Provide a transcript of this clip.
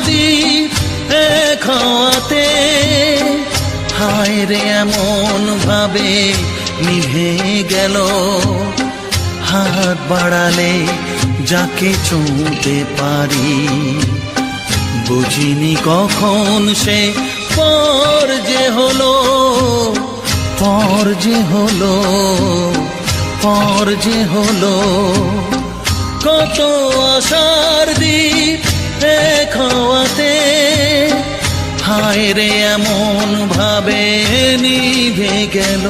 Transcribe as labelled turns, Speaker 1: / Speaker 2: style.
Speaker 1: দীপ এক হওয়াতে হায় রে এমন ভাবে নিভে গেল। হাত বাড়ালে যাকে ছুঁতে পারি, বুঝিনি কখন সে পর যে হলো, পর যে হলো, পর যে হলো। কত আশার দীপ এক হওয়াতে হায় রে এমন ভাবে নিভে গেল।